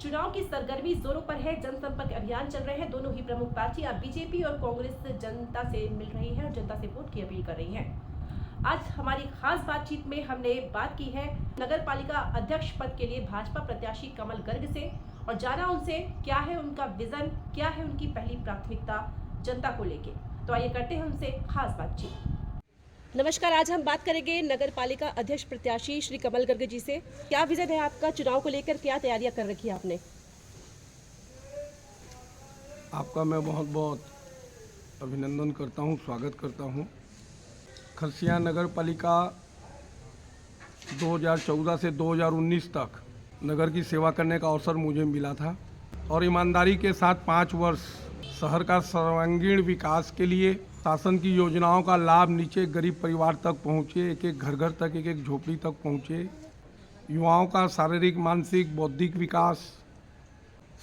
चुनाव की सरगर्मी जोरों पर है। जनसंपर्क अभियान चल रहे हैं। दोनों ही प्रमुख पार्टियां बीजेपी और कांग्रेस जनता से मिल रही है और जनता से वोट की अपील कर रही हैं। आज हमारी खास बातचीत में हमने बात की है नगर पालिका अध्यक्ष पद के लिए भाजपा प्रत्याशी कमल गर्ग से और जाना उनसे क्या है उनका विजन, क्या है उनकी पहली प्राथमिकता जनता को लेके। तो आइए करते हैं उनसे खास बातचीत। नमस्कार, आज हम बात करेंगे नगर पालिका अध्यक्ष प्रत्याशी श्री कमल गर्ग जी से। क्या विजन है आपका चुनाव को लेकर, क्या तैयारियां कर रखी है आपने? आपका मैं बहुत बहुत अभिनंदन करता हूं, स्वागत करता हूं। खरसिया नगर पालिका 2014 से 2019 तक नगर की सेवा करने का अवसर मुझे मिला था और ईमानदारी के साथ 5 वर्ष शहर का सर्वांगीण विकास के लिए शासन की योजनाओं का लाभ नीचे गरीब परिवार तक पहुँचे, एक एक घर घर तक, एक एक झोपड़ी तक पहुँचे। युवाओं का शारीरिक, मानसिक, बौद्धिक विकास,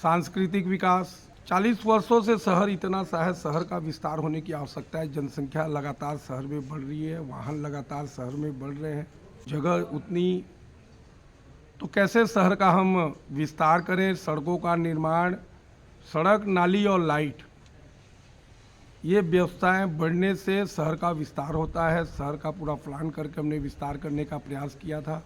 सांस्कृतिक विकास। 40 वर्षों से शहर इतना सा है, शहर का विस्तार होने की आवश्यकता है। जनसंख्या लगातार शहर में बढ़ रही है, वाहन लगातार शहर में बढ़ रहे हैं, जगह उतनी, तो कैसे शहर का हम विस्तार करें। सड़कों का निर्माण, सड़क, नाली और लाइट, ये व्यवस्थाएं बढ़ने से शहर का विस्तार होता है। शहर का पूरा प्लान करके हमने विस्तार करने का प्रयास किया था।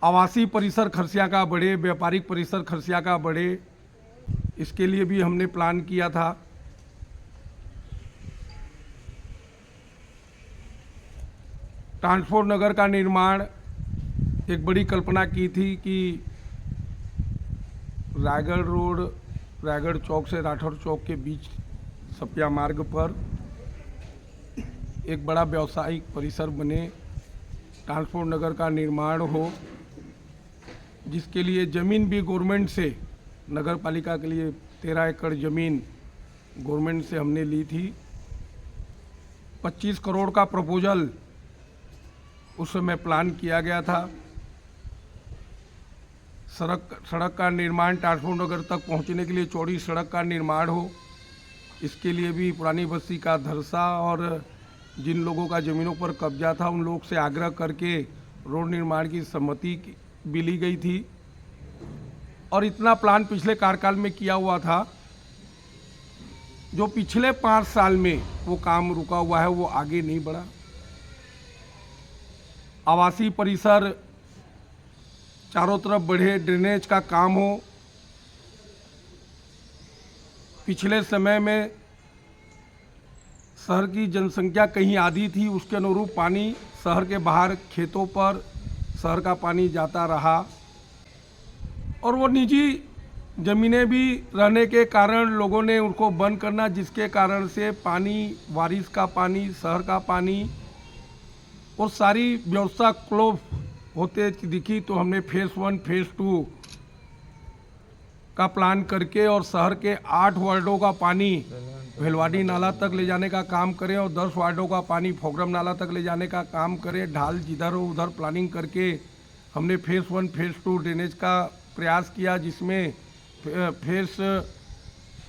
आवासीय परिसर खरसिया का बढ़े, व्यापारिक परिसर खरसिया का बढ़े, इसके लिए भी हमने प्लान किया था। ट्रांसपोर्ट नगर का निर्माण, एक बड़ी कल्पना की थी कि रायगढ़ रोड, रायगढ़ चौक से राठौर चौक के बीच सपिया मार्ग पर एक बड़ा व्यावसायिक परिसर बने, ट्रांसपोर्ट नगर का निर्माण हो, जिसके लिए ज़मीन भी गवर्नमेंट से, नगर पालिका के लिए 13 एकड़ ज़मीन गवर्नमेंट से हमने ली थी। 25 करोड़ का प्रपोजल उस समय प्लान किया गया था। सड़क का निर्माण, ट्रांसपोर्ट नगर तक पहुंचने के लिए चौड़ी सड़क का निर्माण हो, इसके लिए भी पुरानी बस्ती का धरसा और जिन लोगों का ज़मीनों पर कब्जा था उन लोग से आग्रह करके रोड निर्माण की सहमति भी ली गई थी। और इतना प्लान पिछले कार्यकाल में किया हुआ था, जो पिछले 5 साल में वो काम रुका हुआ है, वो आगे नहीं बढ़ा। आवासीय परिसर चारों तरफ बढ़े, ड्रेनेज का काम हो। पिछले समय में शहर की जनसंख्या कहीं आधी थी, उसके अनुरूप पानी शहर के बाहर खेतों पर शहर का पानी जाता रहा और वो निजी ज़मीनें भी रहने के कारण लोगों ने उनको बंद करना, जिसके कारण से पानी, बारिश का पानी, शहर का पानी और सारी व्यवस्था क्लोज होते दिखी। तो हमने फेज़ 1, फेज़ 2 का प्लान करके और शहर के 8 वार्डों का पानी भेलवाड़ी नाला तक ले जाने का काम करें और 10 वार्डों का पानी फोगरम नाला तक ले जाने का काम करें। ढाल जिधर हो उधर प्लानिंग करके हमने फेज़ 1, फेज़ 2 ड्रेनेज का प्रयास किया, जिसमें फेज़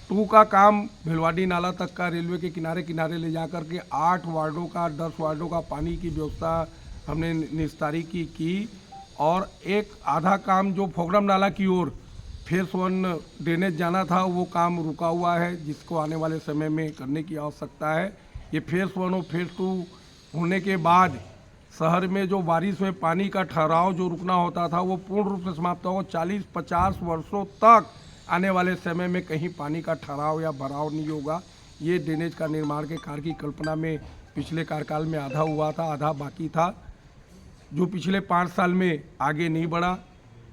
2 का काम भेलवाड़ी नाला तक का रेलवे के किनारे किनारे ले जा कर के 8 वार्डों का, 10 वार्डों का पानी की व्यवस्था हमने निस्तारी की और एक आधा काम जो फोगरम नाला की ओर फेज़ 1 ड्रेनेज जाना था, वो काम रुका हुआ है, जिसको आने वाले समय में करने की आवश्यकता है। ये फेज़ 1 और फेज़ 2 होने के बाद शहर में जो बारिश में पानी का ठहराव जो रुकना होता था, वो पूर्ण रूप से समाप्त होगा। 40-50 वर्षों तक आने वाले समय में कहीं पानी का ठहराव या भराव नहीं होगा। ये ड्रेनेज का निर्माण के कार्य की कल्पना में पिछले कार्यकाल में आधा हुआ था, आधा बाकी था, जो पिछले 5 साल में आगे नहीं बढ़ा,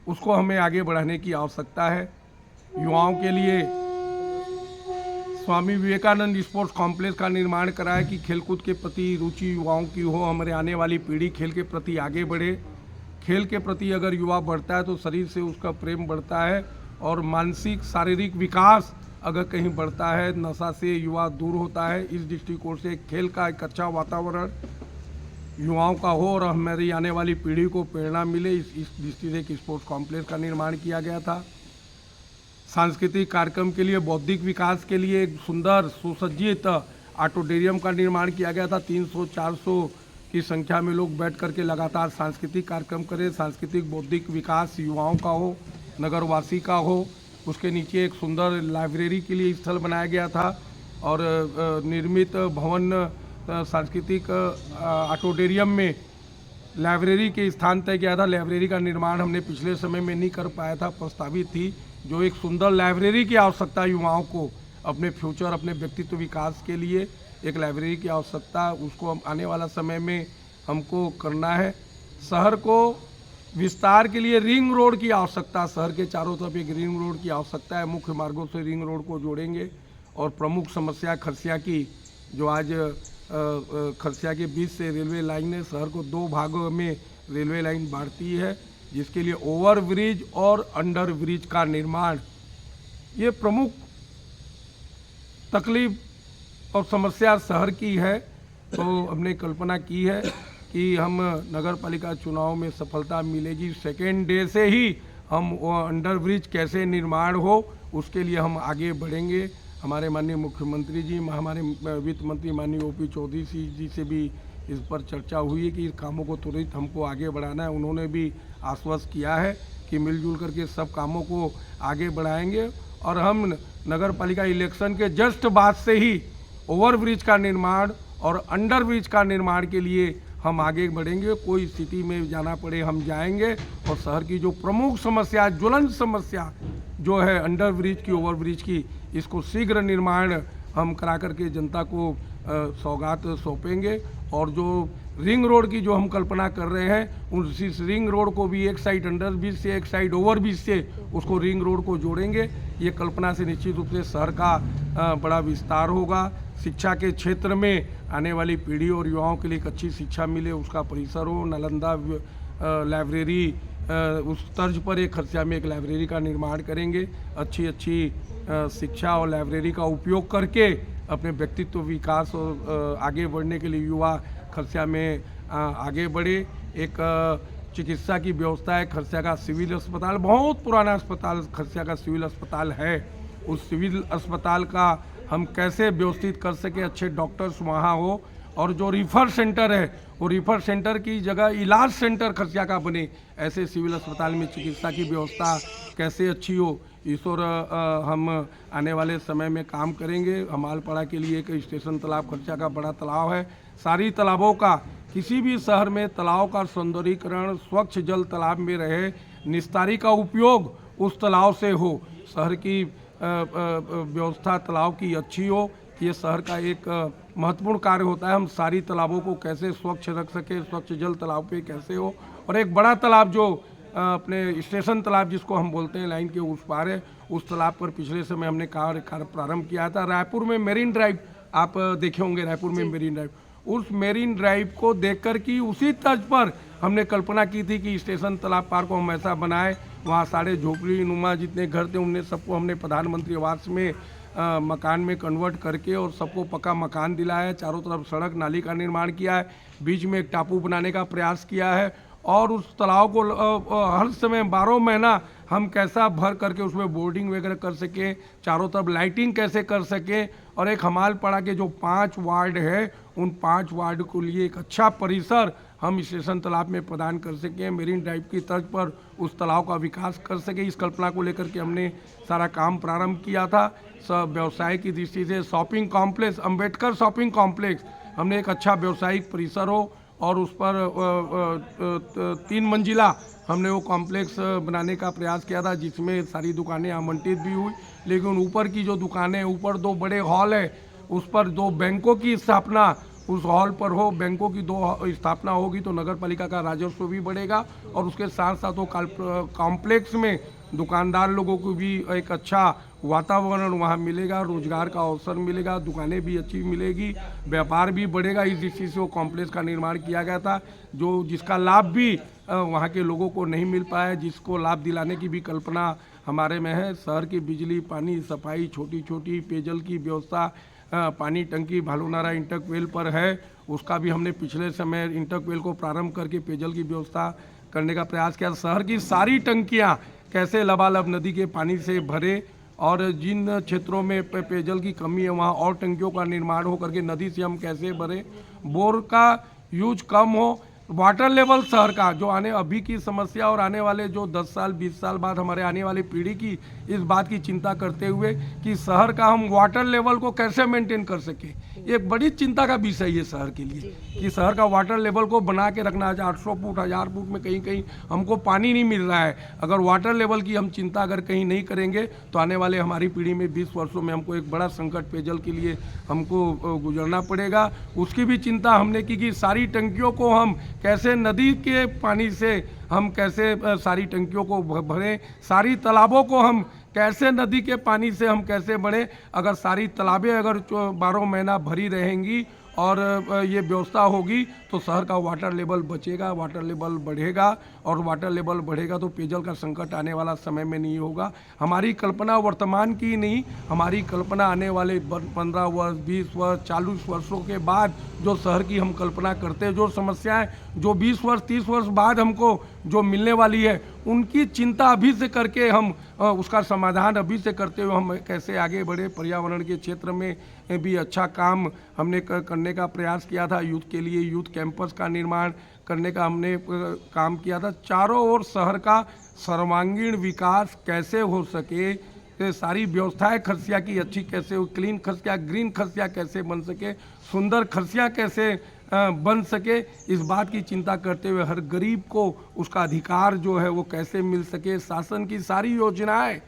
उसको हमें आगे बढ़ाने की आवश्यकता है। युवाओं के लिए स्वामी विवेकानंद स्पोर्ट्स कॉम्प्लेक्स का निर्माण कराया कि खेलकूद के प्रति रुचि युवाओं की हो, हमारे आने वाली पीढ़ी खेल के प्रति आगे बढ़े। खेल के प्रति अगर युवा बढ़ता है तो शरीर से उसका प्रेम बढ़ता है और मानसिक शारीरिक विकास अगर कहीं बढ़ता है, नशा से युवा दूर होता है। इस दृष्टिकोण से खेल का एक अच्छा वातावरण युवाओं का हो और हमारी आने वाली पीढ़ी को प्रेरणा मिले, इस दृष्टि से एक स्पोर्ट्स कॉम्प्लेक्स का निर्माण किया गया था। सांस्कृतिक कार्यक्रम के लिए, बौद्धिक विकास के लिए एक सुंदर सुसज्जित ऑडिटोरियम का निर्माण किया गया था। 300-400 की संख्या में लोग बैठ करके लगातार सांस्कृतिक कार्यक्रम करें। सांस्कृतिक बौद्धिक विकास युवाओं का हो, नगरवासी का हो। उसके नीचे एक सुंदर लाइब्रेरी के लिए स्थल बनाया गया था और निर्मित भवन सांस्कृतिक ऑडिटोरियम में लाइब्रेरी के स्थान तय किया था। लाइब्रेरी का निर्माण हमने पिछले समय में नहीं कर पाया था, प्रस्तावित थी। जो एक सुंदर लाइब्रेरी की आवश्यकता युवाओं को अपने फ्यूचर, अपने व्यक्तित्व विकास के लिए एक लाइब्रेरी की आवश्यकता, उसको आने वाला समय में हमको करना है। शहर को विस्तार के लिए रिंग रोड की आवश्यकता, शहर के चारों तरफ एक रिंग रोड की आवश्यकता है। मुख्य मार्गों से रिंग रोड को जोड़ेंगे और प्रमुख समस्या खरसिया की, जो आज खरसिया के बीच से रेलवे लाइन है, शहर को 2 भागों में रेलवे लाइन बांटती है, जिसके लिए ओवर ब्रिज और अंडर ब्रिज का निर्माण, ये प्रमुख तकलीफ और समस्या शहर की है। तो हमने कल्पना की है कि हम नगर पालिका चुनाव में सफलता मिलेगी, सेकेंड डे से ही हम वो अंडर ब्रिज कैसे निर्माण हो उसके लिए हम आगे बढ़ेंगे। हमारे माननीय मुख्यमंत्री जी, हमारे वित्त मंत्री माननीय ओपी चौधरी जी से भी इस पर चर्चा हुई है कि इस कामों को तुरंत हमको आगे बढ़ाना है। उन्होंने भी आश्वस्त किया है कि मिलजुल करके सब कामों को आगे बढ़ाएंगे और हम नगर पालिका इलेक्शन के जस्ट बाद से ही ओवर ब्रिज का निर्माण और अंडर ब्रिज का निर्माण के लिए हम आगे बढ़ेंगे। कोई स्थिति में जाना पड़े हम जाएंगे और शहर की जो प्रमुख समस्या, ज्वलंत समस्या जो है अंडर ब्रिज की, ओवर ब्रिज की, इसको शीघ्र निर्माण हम करा करके जनता को सौगात सौंपेंगे। और जो रिंग रोड की जो हम कल्पना कर रहे हैं, उस रिंग रोड को भी एक साइड अंडर ब्रिज से, एक साइड ओवर ब्रिज से उसको रिंग रोड को जोड़ेंगे। ये कल्पना से निश्चित रूप से शहर का बड़ा विस्तार होगा। शिक्षा के क्षेत्र में आने वाली पीढ़ी और युवाओं के लिए एक अच्छी शिक्षा मिले, उसका परिसर हो। नालंदा लाइब्रेरी उस तर्ज पर एक खरसिया में एक लाइब्रेरी का निर्माण करेंगे। अच्छी शिक्षा और लाइब्रेरी का उपयोग करके अपने व्यक्तित्व विकास और आगे बढ़ने के लिए युवा खरसिया में आगे बढ़े। एक चिकित्सा की व्यवस्था है। खरसिया का सिविल अस्पताल, बहुत पुराना अस्पताल खरसिया का सिविल अस्पताल है। उस सिविल अस्पताल का हम कैसे व्यवस्थित कर सके, अच्छे डॉक्टर्स वहाँ हो, और जो रिफर सेंटर है वो रिफर सेंटर की जगह इलाज सेंटर खरसिया का बने। ऐसे सिविल अस्पताल में चिकित्सा की व्यवस्था कैसे अच्छी हो, इस और हम आने वाले समय में काम करेंगे। हमालपाड़ा के लिए एक स्टेशन तालाब खरसिया का बड़ा तालाब है। सारी तालाबों का, किसी भी शहर में तालाब का सौंदर्यीकरण, स्वच्छ जल तालाब में रहे, निस्तारी का उपयोग उस तालाब से हो, शहर की व्यवस्था तालाब की अच्छी हो, ये शहर का एक महत्वपूर्ण कार्य होता है। हम सारी तालाबों को कैसे स्वच्छ रख सके, स्वच्छ जल तालाब पे कैसे हो। और एक बड़ा तालाब जो अपने स्टेशन तालाब जिसको हम बोलते हैं लाइन के उस पार है, उस तालाब पर पिछले समय हमने कार्य प्रारंभ किया था। रायपुर में मेरीन ड्राइव आप देखे होंगे, रायपुर में मेरीन ड्राइव, उस मेरीन ड्राइव को देखकर की उसी तर्ज पर हमने कल्पना की थी कि स्टेशन तालाब पार्क को हम ऐसा बनाए। वहाँ सारे झोपड़ी नुमा जितने घर थे उन्हें सबको हमने प्रधानमंत्री आवास में मकान में कन्वर्ट करके और सबको पक्का मकान दिलाया है। चारों तरफ सड़क नाली का निर्माण किया है, बीच में एक टापू बनाने का प्रयास किया है और उस तालाब को हर समय 12 महीना हम कैसा भर करके उसमें बोर्डिंग वगैरह कर सकें, चारों तरफ लाइटिंग कैसे कर सकें। और एक हमालपाड़ा के जो 5 वार्ड है उन 5 वार्ड को लिए एक अच्छा परिसर हम स्टेशन तालाब में प्रदान कर सकें, मेरीन ड्राइव की तर्ज पर उस तालाब का विकास कर सके। इस कल्पना को लेकर के हमने सारा काम प्रारंभ किया था। सब व्यवसाय की दृष्टि से shopping complex, Ambedkar shopping complex, हमने एक अच्छा व्यवसायिक परिसर हो और उस पर 3 मंजिला हमने वो कॉम्प्लेक्स बनाने का प्रयास किया था, जिसमें सारी दुकानें आवंटित भी हुई। लेकिन ऊपर की जो दुकानें, ऊपर 2 बड़े हॉल है, उस पर 2 बैंकों की स्थापना उस हॉल पर हो। बैंकों की 2 स्थापना होगी तो नगर पालिका का राजस्व भी बढ़ेगा और उसके साथ साथ वो कॉम्प्लेक्स में दुकानदार लोगों को भी एक अच्छा वातावरण वहाँ मिलेगा, रोजगार का अवसर मिलेगा, दुकानें भी अच्छी मिलेगी, व्यापार भी बढ़ेगा। इस दृष्टि से वो कॉम्प्लेक्स का निर्माण किया गया था, जो जिसका लाभ भी वहाँ के लोगों को नहीं मिल पाया, जिसको लाभ दिलाने की भी कल्पना हमारे में है। शहर की बिजली, पानी, सफाई, छोटी छोटी पेयजल की व्यवस्था, पानी टंकी भालूनारा इंटरक्वेल पर है, उसका भी हमने पिछले समय इंटरक्वेल को प्रारंभ करके पेयजल की व्यवस्था करने का प्रयास किया। शहर की सारी टंकियां कैसे लबालब नदी के पानी से भरे और जिन क्षेत्रों में पेयजल की कमी है वहाँ और टंकियों का निर्माण हो करके नदी से हम कैसे भरें। बोर का यूज कम हो। वाटर लेवल शहर का जो आने अभी की समस्या और आने वाले जो 10 साल 20 साल बाद हमारे आने वाली पीढ़ी की इस बात की चिंता करते हुए कि शहर का हम वाटर लेवल को कैसे मेंटेन कर सकें, एक बड़ी चिंता का विषय है शहर के लिए कि शहर का वाटर लेवल को बना के रखना है। 800 फुट 1000 फुट में कहीं कहीं हमको पानी नहीं मिल रहा है। अगर वाटर लेवल की हम चिंता अगर कहीं नहीं करेंगे तो आने वाले हमारी पीढ़ी में 20 वर्षों में हमको एक बड़ा संकट पेयजल के लिए हमको गुजरना पड़ेगा। उसकी भी चिंता हमने की कि सारी टंकियों को हम कैसे नदी के पानी से हम कैसे सारी टंकियों को भरें, सारी तालाबों को हम कैसे नदी के पानी से हम कैसे बढ़े। अगर सारी तालाबें अगर 12 महीना भरी रहेंगी और ये व्यवस्था होगी तो शहर का वाटर लेवल बचेगा, वाटर लेवल बढ़ेगा और वाटर लेवल बढ़ेगा तो पेयजल का संकट आने वाला समय में नहीं होगा। हमारी कल्पना वर्तमान की नहीं, हमारी कल्पना आने वाले 15 वर्ष 20 वर्ष 40 वर्षों के बाद जो शहर की हम कल्पना करते हैं, जो समस्याएं जो 20 वर्ष 30 वर्ष बाद हमको जो मिलने वाली है उनकी चिंता अभी से करके हम उसका समाधान अभी से करते हुए हम कैसे आगे बढ़े। पर्यावरण के क्षेत्र में भी अच्छा काम हमने करने का प्रयास किया था। यूथ के लिए यूथ कैंपस का निर्माण करने का हमने काम किया था। चारों ओर शहर का सर्वांगीण विकास कैसे हो सके, ये सारी व्यवस्थाएं खरसिया की अच्छी कैसे हो, क्लीन खरसिया ग्रीन खरसिया कैसे बन सके, सुंदर खरसिया कैसे बन सके, इस बात की चिंता करते हुए हर गरीब को उसका अधिकार जो है वो कैसे मिल सके। शासन की सारी योजनाएं,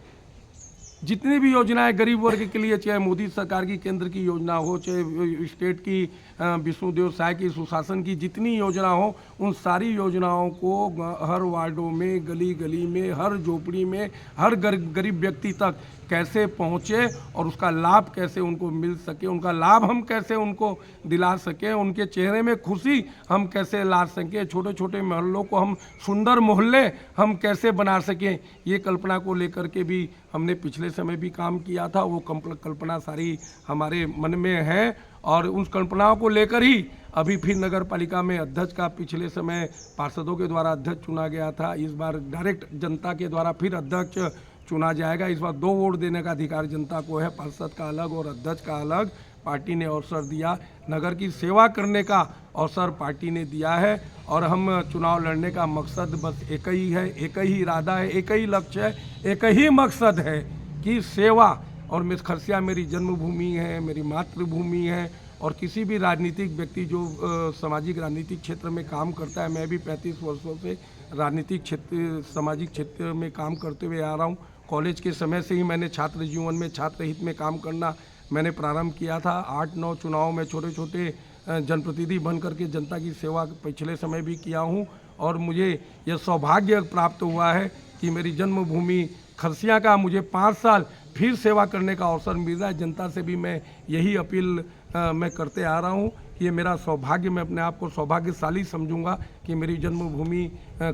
जितनी भी योजनाएं गरीब वर्ग के लिए, चाहे मोदी सरकार की केंद्र की योजना हो, चाहे स्टेट की विष्णुदेव साय की सुशासन की जितनी योजना हो, उन सारी योजनाओं को हर वार्डों में, गली गली में, हर झोपड़ी में, हर गरीब व्यक्ति तक कैसे पहुँचे और उसका लाभ कैसे उनको मिल सके, उनका लाभ हम कैसे उनको दिला सकें, उनके चेहरे में खुशी हम कैसे ला सकें, छोटे छोटे मोहल्लों को हम सुंदर मोहल्ले हम कैसे बना सकें, ये कल्पना को लेकर के भी हमने पिछले समय भी काम किया था। वो कल्पना सारी हमारे मन में है और उस कल्पनाओं को लेकर ही अभी फिर नगर पालिका में अध्यक्ष का पिछले समय पार्षदों के द्वारा अध्यक्ष चुना गया था। इस बार डायरेक्ट जनता के द्वारा फिर अध्यक्ष चुना जाएगा। इस बार 2 वोट देने का अधिकार जनता को है, पार्षद का अलग और अध्यक्ष का अलग। पार्टी ने अवसर दिया, नगर की सेवा करने का अवसर पार्टी ने दिया है और हम चुनाव लड़ने का मकसद बस एक ही है, एक ही इरादा है, एक ही लक्ष्य है, एक ही मकसद है कि सेवा। और मैं खरसिया मेरी जन्मभूमि है, मेरी मातृभूमि है और किसी भी राजनीतिक व्यक्ति जो सामाजिक राजनीतिक क्षेत्र में काम करता है, मैं भी 35 वर्षों से राजनीतिक क्षेत्र सामाजिक क्षेत्र में काम करते हुए आ रहा हूँ। कॉलेज के समय से ही मैंने छात्र जीवन में छात्र हित में काम करना मैंने प्रारंभ किया था। 8-9 चुनाव में छोटे छोटे जनप्रतिनिधि बन करके जनता की सेवा पिछले समय भी किया हूँ और मुझे यह सौभाग्य प्राप्त हुआ है कि मेरी जन्मभूमि खरसिया का मुझे 5 साल फिर सेवा करने का अवसर मिल रहा है। जनता से भी मैं यही अपील मैं करते आ रहा हूँ। ये मेरा सौभाग्य, मैं अपने आप को सौभाग्यशाली समझूंगा कि मेरी जन्मभूमि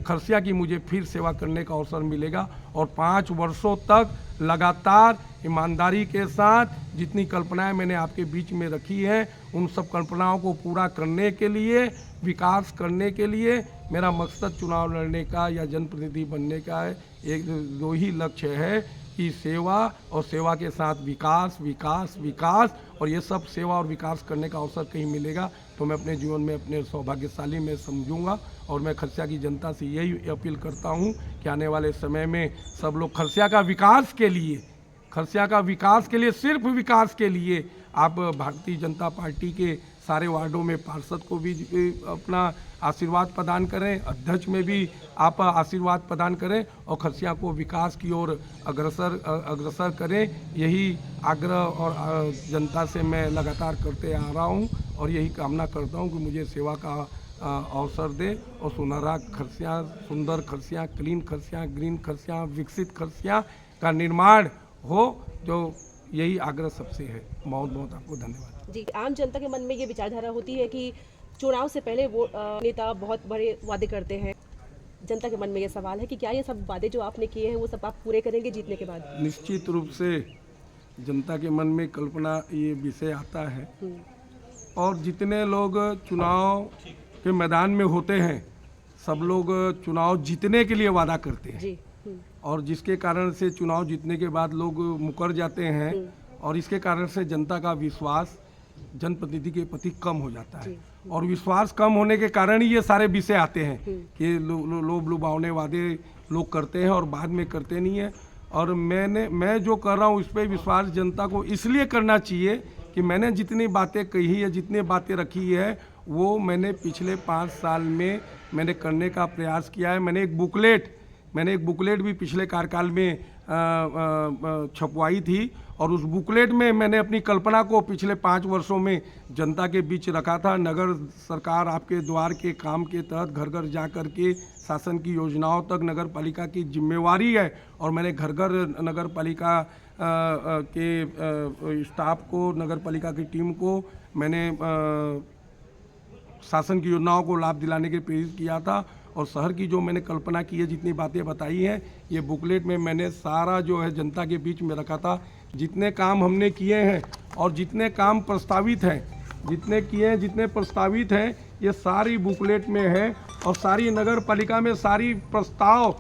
खरसिया की मुझे फिर सेवा करने का अवसर मिलेगा और 5 वर्षों तक लगातार ईमानदारी के साथ जितनी कल्पनाएं मैंने आपके बीच में रखी हैं उन सब कल्पनाओं को पूरा करने के लिए, विकास करने के लिए मेरा मकसद चुनाव लड़ने का या जनप्रतिनिधि बनने का है। एक 2 ही लक्ष्य है कि सेवा और सेवा के साथ विकास विकास विकास, और ये सब सेवा और विकास करने का अवसर कहीं मिलेगा तो मैं अपने जीवन में अपने सौभाग्यशाली में समझूंगा। और मैं खरसिया की जनता से यही अपील करता हूं कि आने वाले समय में सब लोग खरसिया का विकास के लिए, खरसिया का विकास के लिए, सिर्फ विकास के लिए आप भारतीय जनता पार्टी के सारे वार्डों में पार्षद को भी अपना आशीर्वाद प्रदान करें, अध्यक्ष में भी आप आशीर्वाद प्रदान करें और खरसिया को विकास की ओर अग्रसर करें। यही आग्रह और जनता से मैं लगातार करते आ रहा हूं और यही कामना करता हूं कि मुझे सेवा का अवसर दे और सुनहरा खरसिया, सुंदर खरसिया, क्लीन खरसिया, ग्रीन खरसिया, विकसित खरसिया का निर्माण हो, जो यही आग्रह सबसे है। बहुत बहुत आपको धन्यवाद। जी, आम जनता के मन में ये विचारधारा होती है कि चुनाव से पहले वो नेता बहुत बड़े वादे करते हैं। जनता के मन में ये सवाल है कि क्या ये सब वादे जो आपने किए हैं वो सब आप पूरे करेंगे जीतने के बाद? निश्चित रूप से जनता के मन में कल्पना ये विषय आता है और जितने लोग चुनाव के मैदान में होते हैं सब लोग चुनाव जीतने के लिए वादा करते हैं जी। और जिसके कारण से चुनाव जीतने के बाद लोग मुकर जाते हैं और इसके कारण से जनता का विश्वास जनप्रतिनिधि के प्रति कम हो जाता है और विश्वास कम होने के कारण ही ये सारे विषय आते हैं कि लोभ लुभावने वादे लोग करते हैं और बाद में करते नहीं है। और मैं जो कर रहा हूँ इस पर विश्वास जनता को इसलिए करना चाहिए कि मैंने जितनी बातें कही है, जितनी बातें रखी है, वो मैंने पिछले 5 साल में मैंने करने का प्रयास किया है। मैंने एक बुकलेट भी पिछले कार्यकाल में छपवाई थी और उस बुकलेट में मैंने अपनी कल्पना को पिछले 5 वर्षों में जनता के बीच रखा था। नगर सरकार आपके द्वार के काम के तहत घर घर जा कर के शासन की योजनाओं तक नगर पालिका की जिम्मेवारी है और मैंने घर घर नगर पालिका के स्टाफ को, नगर पालिका की टीम को मैंने शासन की योजनाओं को लाभ दिलाने के प्रेरित किया था। और शहर की जो मैंने कल्पना की है, जितनी बातें बताई हैं, ये बुकलेट में मैंने सारा जो है जनता के बीच में रखा था। जितने काम हमने किए हैं और जितने काम प्रस्तावित हैं, जितने प्रस्तावित हैं, ये सारी बुकलेट में है। और सारी नगर पालिका में सारी प्रस्ताव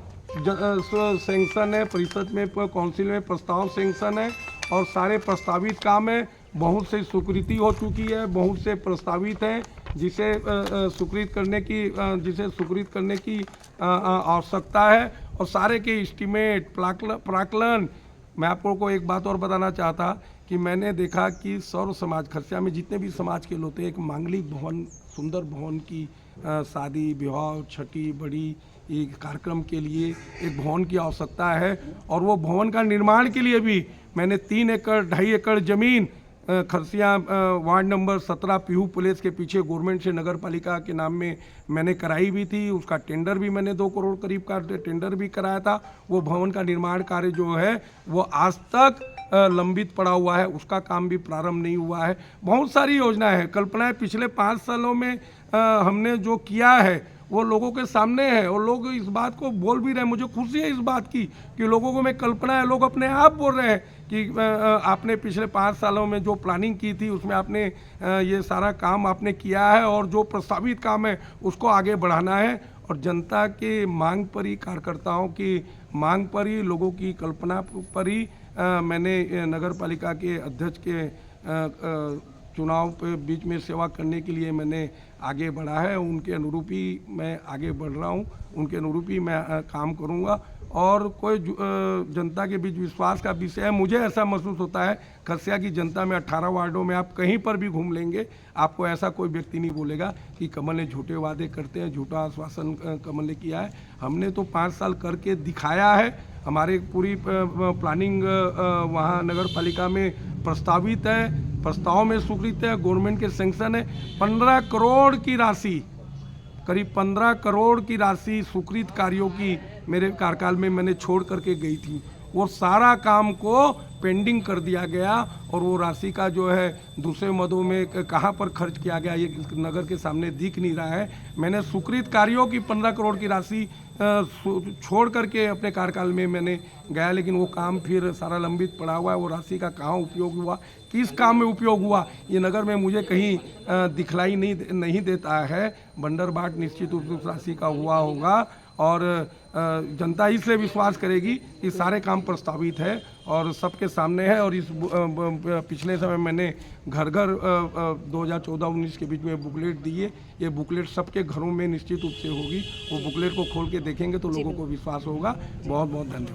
सेंक्शन है, परिषद में काउंसिल में प्रस्ताव सेंक्शन है और सारे प्रस्तावित काम है। बहुत से स्वीकृति हो चुकी है, बहुत से प्रस्तावित हैं जिसे स्वीकृत करने की आवश्यकता है। और सारे के एस्टीमेट, प्राक्कलन। मैं आपको एक बात और बताना चाहता कि मैंने देखा कि सर्व समाज खरसिया में जितने भी समाज के लोग थे, एक मांगलिक भवन, सुंदर भवन की शादी विवाह, छठी बड़ी एक कार्यक्रम के लिए एक भवन की आवश्यकता है। और वो भवन का निर्माण के लिए भी मैंने 3 एकड़ 2.5 एकड़ जमीन Kharsia ward number 17 Pihu palace के पीछे गवर्नमेंट से नगर पालिका के नाम में मैंने कराई भी थी। उसका टेंडर भी मैंने 2 करोड़ करीब का टेंडर भी कराया था। वो भवन का निर्माण कार्य जो है वो आज तक लंबित पड़ा हुआ है, उसका काम भी प्रारंभ नहीं हुआ है। बहुत सारी योजनाएं हैं, कल्पनाएं पिछले 5 सालों में हमने जो किया है वो लोगों के सामने है और लोग इस बात को बोल भी रहे हैं। मुझे खुशी है इस बात की कि लोगों को मैं कल्पना है, लोग अपने आप बोल रहे हैं कि आपने पिछले 5 सालों में जो प्लानिंग की थी उसमें आपने ये सारा काम आपने किया है और जो प्रस्तावित काम है उसको आगे बढ़ाना है। और जनता के मांग पर ही, कार्यकर्ताओं की मांग पर ही, लोगों की कल्पना पर ही मैंने नगर पालिका के अध्यक्ष के चुनाव पे बीच में सेवा करने के लिए मैंने आगे बढ़ा है। उनके अनुरूप ही मैं आगे बढ़ रहा हूँ, उनके अनुरूप ही मैं काम करूँगा। और कोई जनता के बीच विश्वास का विषय है। मुझे ऐसा महसूस होता है खरसिया की जनता में 18 वार्डों में आप कहीं पर भी घूम लेंगे, आपको ऐसा कोई व्यक्ति नहीं बोलेगा कि कमल ने झूठे वादे करते हैं, झूठा आश्वासन कमल ने किया है। हमने तो 5 साल करके दिखाया है। हमारी पूरी प्लानिंग वहाँ नगर पालिका में प्रस्तावित है, प्रस्ताव में स्वीकृत है, गवर्नमेंट के सेंक्शन है। 15 करोड़ की राशि, करीब 15 करोड़ की राशि स्वीकृत कार्यों की मेरे कार्यकाल में मैंने छोड़ करके गई थी। वो सारा काम को पेंडिंग कर दिया गया और वो राशि का जो है दूसरे मदों में कहाँ पर खर्च किया गया ये नगर के सामने दिख नहीं रहा है। मैंने स्वीकृत कार्यों की 15 करोड़ की राशि छोड़ करके अपने कार्यकाल में मैंने गया, लेकिन वो काम फिर सारा लंबित पड़ा हुआ है। वो राशि का कहाँ उपयोग हुआ, किस काम में उपयोग हुआ, ये नगर में मुझे कहीं दिखलाई नहीं देता है। बंडर बाट निश्चित रूप से उस राशि का हुआ होगा और जनता इसलिए विश्वास करेगी कि सारे काम प्रस्तावित है और सबके सामने है। और इस पिछले समय मैंने घर घर 2014-19 के बीच में बुकलेट दी है। ये बुकलेट सबके घरों में निश्चित रूप से होगी। वो बुकलेट को खोल के देखेंगे तो लोगों को विश्वास होगा। बहुत बहुत धन्यवाद।